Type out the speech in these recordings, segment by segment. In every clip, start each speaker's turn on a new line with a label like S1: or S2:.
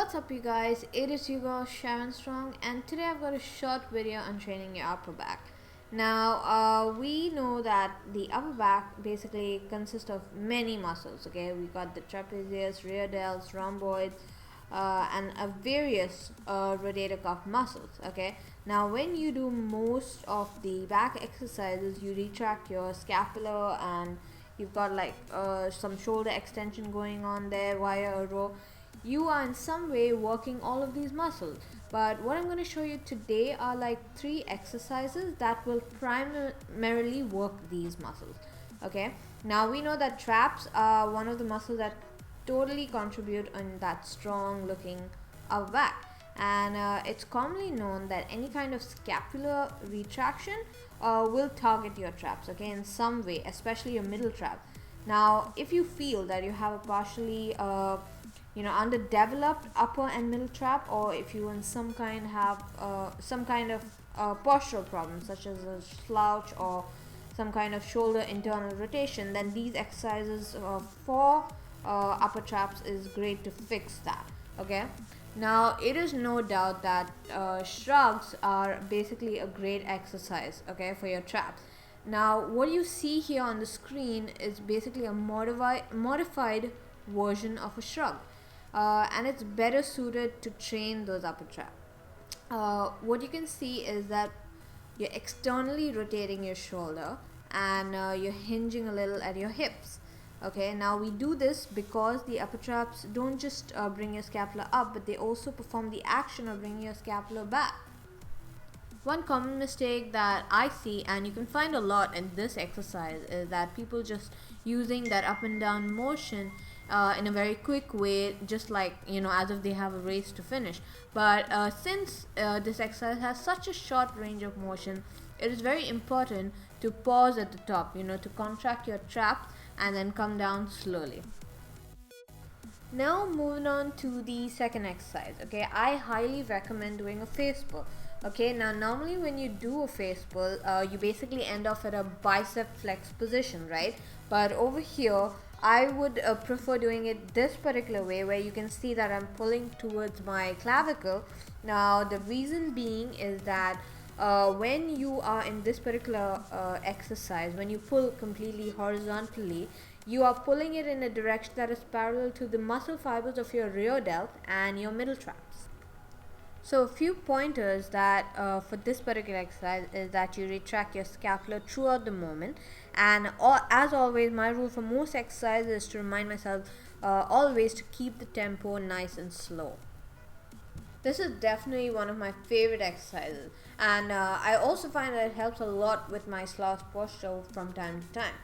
S1: What's up you guys, it is your girl Sharon Strong, and today I've got a short video on training your upper back. Now we know that the upper back basically consists of many muscles. Okay, we got the trapezius, rear delts, rhomboids, and various rotator cuff muscles. Okay, now when you do most of the back exercises, you retract your scapula and you've got like some shoulder extension going on there via a row. You are in some way working all of these muscles, but what I'm going to show you today are like 3 exercises that will primarily work these muscles. Okay, now we know that traps are one of the muscles that totally contribute in that strong looking upper back, and it's commonly known that any kind of scapular retraction will target your traps, okay, in some way, especially your middle trap. Now if you feel that you have a partially underdeveloped upper and middle trap, or if you in some kind have some kind of postural problem such as a slouch or some kind of shoulder internal rotation, then these exercises for upper traps is great to fix that. Okay, now it is no doubt that shrugs are basically a great exercise, okay, for your traps. Now what you see here on the screen is basically a modified version of a shrug, and it's better suited to train those upper traps. What you can see is that you're externally rotating your shoulder and you're hinging a little at your hips. Okay, now we do this because the upper traps don't just bring your scapula up, but they also perform the action of bringing your scapula back. One common mistake that I see, and you can find a lot in this exercise, is that people just using that up and down motion in a very quick way, just like, as if they have a race to finish. But since this exercise has such a short range of motion, it is very important to pause at the top, to contract your traps and then come down slowly. Now moving on to the second exercise. Okay, I highly recommend doing a face pull. Okay, now normally when you do a face pull, you basically end off at a bicep flex position, right? But over here I would prefer doing it this particular way, where you can see that I'm pulling towards my clavicle. Now the reason being is that when you are in this particular exercise, when you pull completely horizontally, you are pulling it in a direction that is parallel to the muscle fibers of your rear delt and your middle traps. So a few pointers that for this particular exercise is that you retract your scapula throughout the movement, and as always, my rule for most exercises is to remind myself always to keep the tempo nice and slow. This is definitely one of my favorite exercises, and I also find that it helps a lot with my slouch posture from time to time.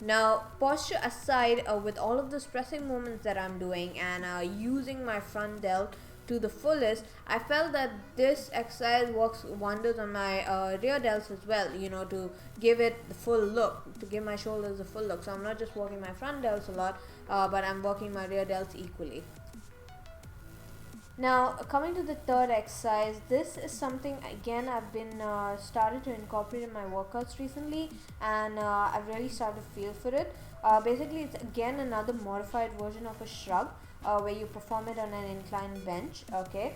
S1: Now posture aside, with all of the pressing movements that I'm doing and using my front delt to the fullest, I felt that this exercise works wonders on my rear delts as well, to give it the full look, to give my shoulders a full look. So I'm not just working my front delts a lot, but I'm working my rear delts equally. Now coming to the third exercise, this is something again I've been started to incorporate in my workouts recently, and I've really started to feel for it. Basically it's again another modified version of a shrug, where you perform it on an inclined bench. Okay,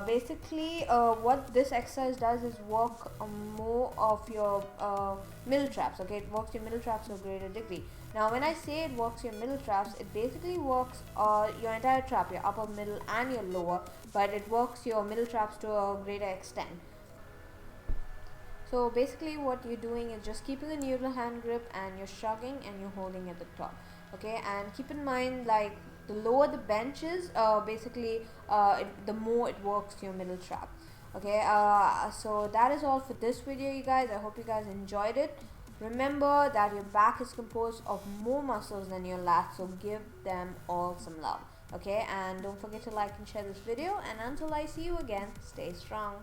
S1: basically what this exercise does is work more of your middle traps. Okay, it works your middle traps to a greater degree. Now when I say it works your middle traps, it basically works your entire trap, your upper, middle and your lower, but it works your middle traps to a greater extent. So basically what you're doing is just keeping a neutral hand grip and you're shrugging and you're holding at the top. Okay, and keep in mind, like, the lower the bench is, the more it works your middle trap. Okay, so that is all for this video, you guys. I hope you guys enjoyed it. Remember that your back is composed of more muscles than your lats, so give them all some love. Okay, and don't forget to like and share this video, and until I see you again, stay strong.